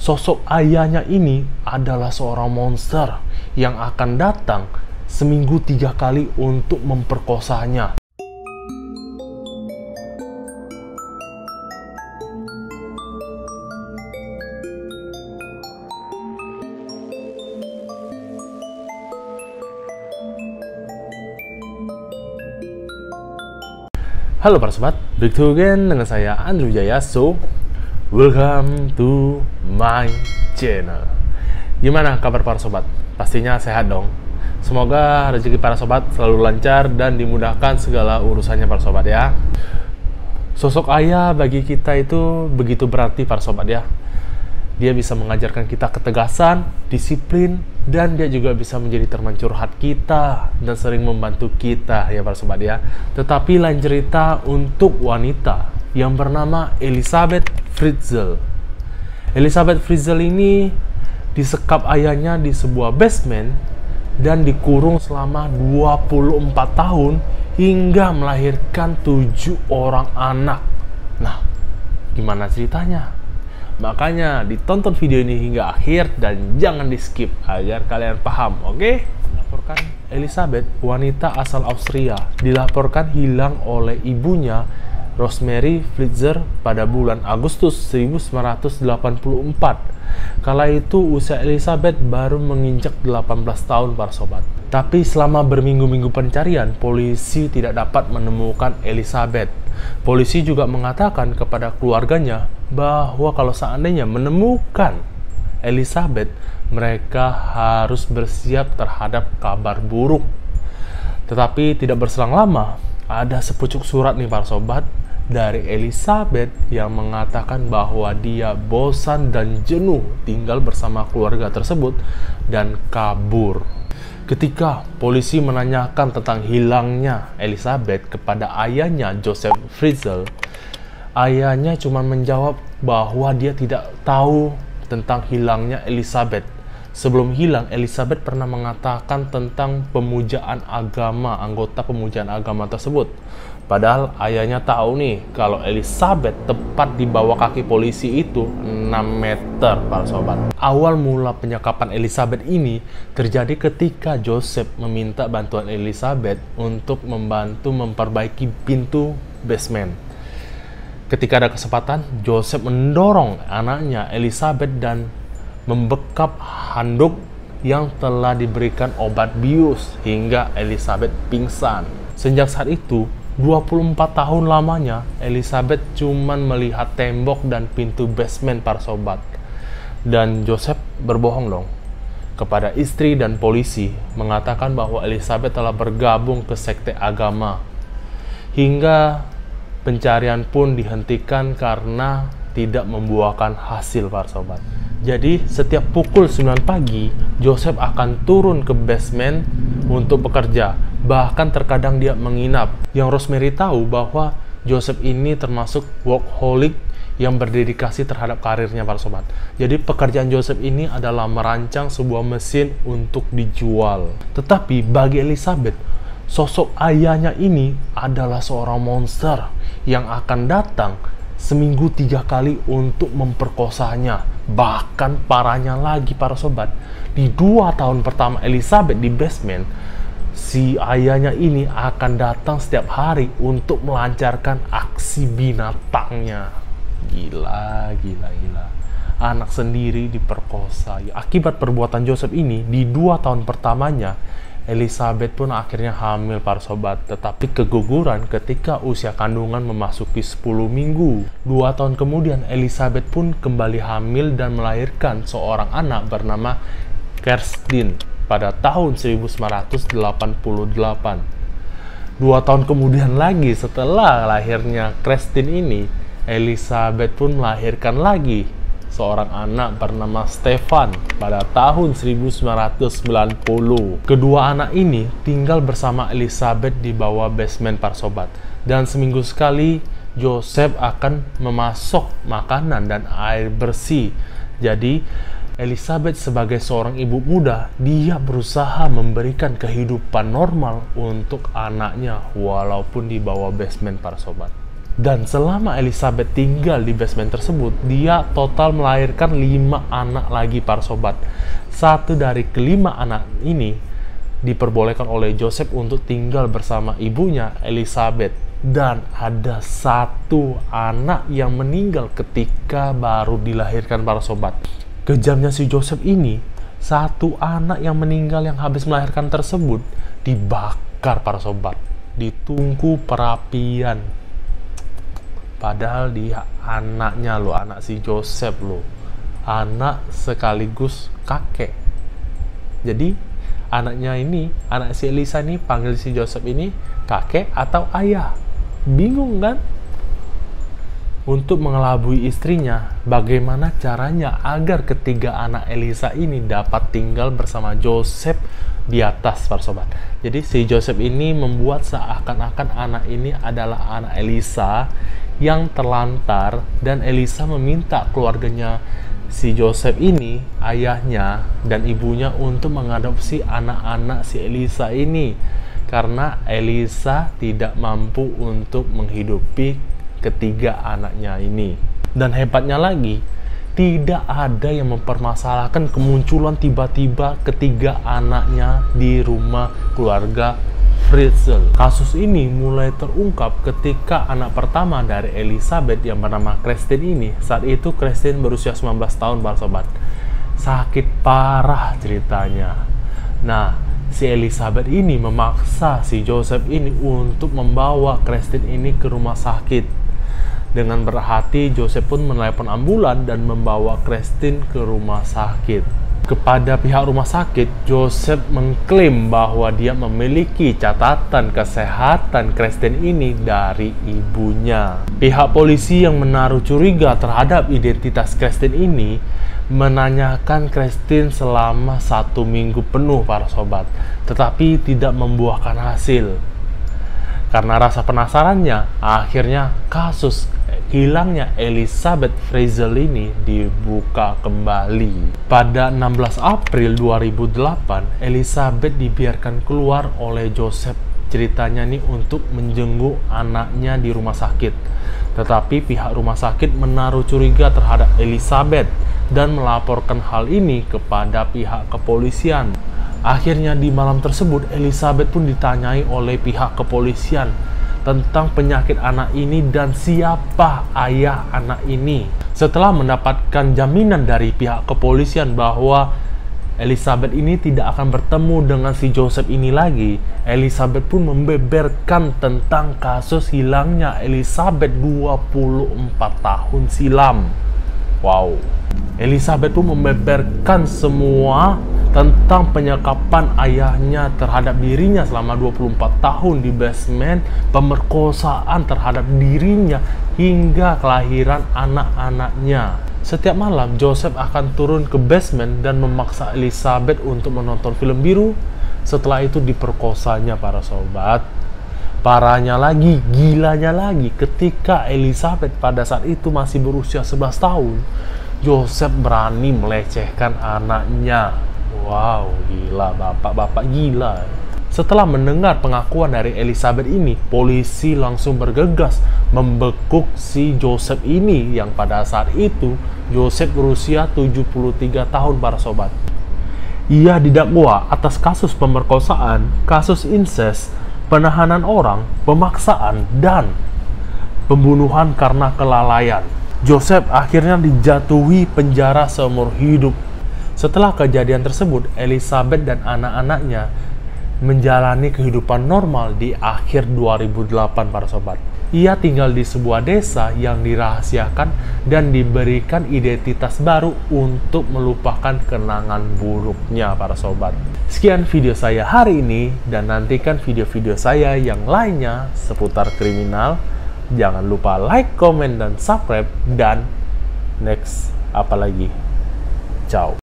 Sosok ayahnya ini adalah seorang monster yang akan datang seminggu 3 kali untuk memperkosanya. Halo para sobat, back to again dengan saya Andrew Jaya. So, welcome to my channel. Gimana kabar para sobat? Pastinya sehat dong. Semoga rezeki para sobat selalu lancar dan dimudahkan segala urusannya para sobat ya. Sosok ayah bagi kita itu begitu berarti para sobat ya. Dia bisa mengajarkan kita ketegasan, disiplin, dan dia juga bisa menjadi teman curhat kita dan sering membantu kita ya para sobat ya. Tetapi lain cerita untuk wanita yang bernama Elizabeth Fritzl. Elizabeth Fritzl ini disekap ayahnya di sebuah basement dan dikurung selama 24 tahun hingga melahirkan 7 orang anak. Nah, gimana ceritanya? Makanya ditonton video ini hingga akhir dan jangan di skip agar kalian paham, oke? Dilaporkan Elizabeth, wanita asal Austria, dilaporkan hilang oleh ibunya Rosemary Fritzl pada bulan Agustus 1984. Kala itu usia Elizabeth baru menginjak 18 tahun para sobat. Tapi selama berminggu-minggu pencarian, polisi tidak dapat menemukan Elizabeth. Polisi juga mengatakan kepada keluarganya bahwa kalau seandainya menemukan Elizabeth, mereka harus bersiap terhadap kabar buruk. Tetapi tidak berselang lama, ada sepucuk surat nih para sobat dari Elizabeth yang mengatakan bahwa dia bosan dan jenuh tinggal bersama keluarga tersebut dan kabur. Ketika polisi menanyakan tentang hilangnya Elizabeth kepada ayahnya Joseph Fritzl, ayahnya cuma menjawab bahwa dia tidak tahu tentang hilangnya Elizabeth. Sebelum hilang, Elizabeth pernah mengatakan tentang pemujaan agama, anggota pemujaan agama tersebut. Padahal ayahnya tahu nih kalau Elizabeth tepat di bawah kaki polisi itu 6 meter para sobat. Awal mula penyekapan Elizabeth ini terjadi ketika Joseph meminta bantuan Elizabeth untuk membantu memperbaiki pintu basement. Ketika ada kesempatan, Joseph mendorong anaknya Elizabeth dan membekap handuk yang telah diberikan obat bius hingga Elizabeth pingsan. Sejak saat itu, 24 tahun lamanya, Elizabeth cuman melihat tembok dan pintu basement para sobat. Dan Joseph berbohong dong kepada istri dan polisi, mengatakan bahwa Elizabeth telah bergabung ke sekte agama. Hingga pencarian pun dihentikan karena tidak membuahkan hasil para sobat. Jadi setiap pukul 9 pagi, Joseph akan turun ke basement untuk bekerja. Bahkan terkadang dia menginap. Yang Rosemary tahu bahwa Joseph ini termasuk workaholic yang berdedikasi terhadap karirnya para sobat. Jadi pekerjaan Joseph ini adalah merancang sebuah mesin untuk dijual. Tetapi bagi Elizabeth, sosok ayahnya ini adalah seorang monster yang akan datang seminggu 3 kali untuk memperkosanya. Bahkan parahnya lagi para sobat, di 2 tahun pertama Elizabeth di basement, si ayahnya ini akan datang setiap hari untuk melancarkan aksi binatangnya. Gila. Anak sendiri diperkosa. Akibat perbuatan Joseph ini, di 2 tahun pertamanya, Elizabeth pun akhirnya hamil para sobat, tetapi keguguran ketika usia kandungan memasuki 10 minggu. 2 tahun kemudian Elizabeth pun kembali hamil dan melahirkan seorang anak bernama Kerstin pada tahun 1988. 2 tahun kemudian lagi setelah lahirnya Kerstin ini, Elizabeth pun melahirkan lagi seorang anak bernama Stefan pada tahun 1990. Kedua anak ini tinggal bersama Elizabeth di bawah basement para sobat. Dan seminggu sekali Joseph akan memasok makanan dan air bersih. Jadi Elizabeth sebagai seorang ibu muda, dia berusaha memberikan kehidupan normal untuk anaknya walaupun di bawah basement para sobat. Dan selama Elizabeth tinggal di basement tersebut, dia total melahirkan 5 anak lagi para sobat. Satu dari kelima anak ini diperbolehkan oleh Joseph untuk tinggal bersama ibunya Elizabeth. Dan ada 1 anak yang meninggal ketika baru dilahirkan para sobat. Kejamnya si Joseph ini, 1 anak yang meninggal yang habis melahirkan tersebut dibakar para sobat di tungku perapian. Padahal dia anaknya loh, anak si Joseph loh, anak sekaligus kakek. Jadi anaknya ini, anak si Elisa ini panggil si Joseph ini kakek atau ayah. Bingung kan? Untuk mengelabui istrinya, bagaimana caranya agar ketiga anak Elisa ini dapat tinggal bersama Joseph di atas para sobat. Jadi si Joseph ini membuat seakan-akan anak ini adalah anak Elisa yang terlantar, dan Elisa meminta keluarganya si Joseph ini, ayahnya dan ibunya, untuk mengadopsi anak-anak si Elisa ini karena Elisa tidak mampu untuk menghidupi ketiga anaknya ini. Dan hebatnya lagi, tidak ada yang mempermasalahkan kemunculan tiba-tiba ketiga anaknya di rumah keluarga Fritzl. Kasus ini mulai terungkap ketika anak pertama dari Elizabeth yang bernama Christine ini, saat itu Christine berusia 19 tahun para sobat. Sakit parah ceritanya. Nah, si Elizabeth ini memaksa si Joseph ini untuk membawa Christine ini ke rumah sakit. Dengan berhati, Joseph pun menelepon ambulan dan membawa Christine ke rumah sakit. Kepada pihak rumah sakit, Joseph mengklaim bahwa dia memiliki catatan kesehatan Christine ini dari ibunya. Pihak polisi yang menaruh curiga terhadap identitas Christine ini menanyakan Christine selama 1 minggu penuh para sobat, tetapi tidak membuahkan hasil. Karena rasa penasarannya, akhirnya kasus hilangnya Elizabeth Fritzl ini dibuka kembali. Pada 16 April 2008, Elizabeth dibiarkan keluar oleh Joseph, ceritanya nih, untuk menjenguk anaknya di rumah sakit. Tetapi pihak rumah sakit menaruh curiga terhadap Elizabeth dan melaporkan hal ini kepada pihak kepolisian. Akhirnya di malam tersebut, Elizabeth pun ditanyai oleh pihak kepolisian tentang penyakit anak ini dan siapa ayah anak ini. Setelah mendapatkan jaminan dari pihak kepolisian bahwa Elizabeth ini tidak akan bertemu dengan si Joseph ini lagi, Elizabeth pun membeberkan tentang kasus hilangnya Elizabeth 24 tahun silam. Wow. Elizabeth pun membeberkan semua tentang penyekapan ayahnya terhadap dirinya selama 24 tahun di basement, pemerkosaan terhadap dirinya, hingga kelahiran anak-anaknya. Setiap malam, Joseph akan turun ke basement dan memaksa Elizabeth untuk menonton film biru. Setelah itu diperkosanya para sobat. Parahnya lagi, gilanya lagi, ketika Elizabeth pada saat itu masih berusia 11 tahun, Joseph berani melecehkan anaknya. Wow, gila, bapak-bapak gila. Setelah mendengar pengakuan dari Elizabeth ini, polisi langsung bergegas membekuk si Joseph ini yang pada saat itu Joseph berusia 73 tahun para sobat. Ia didakwa atas kasus pemerkosaan, kasus incest, penahanan orang, pemaksaan, dan pembunuhan karena kelalaian. Joseph akhirnya dijatuhi penjara seumur hidup. Setelah kejadian tersebut, Elizabeth dan anak-anaknya menjalani kehidupan normal di akhir 2008 para sobat. Ia tinggal di sebuah desa yang dirahasiakan dan diberikan identitas baru untuk melupakan kenangan buruknya para sobat. Sekian video saya hari ini, dan nantikan video-video saya yang lainnya seputar kriminal. Jangan lupa like, comment, dan subscribe. Dan next apa lagi? Ciao.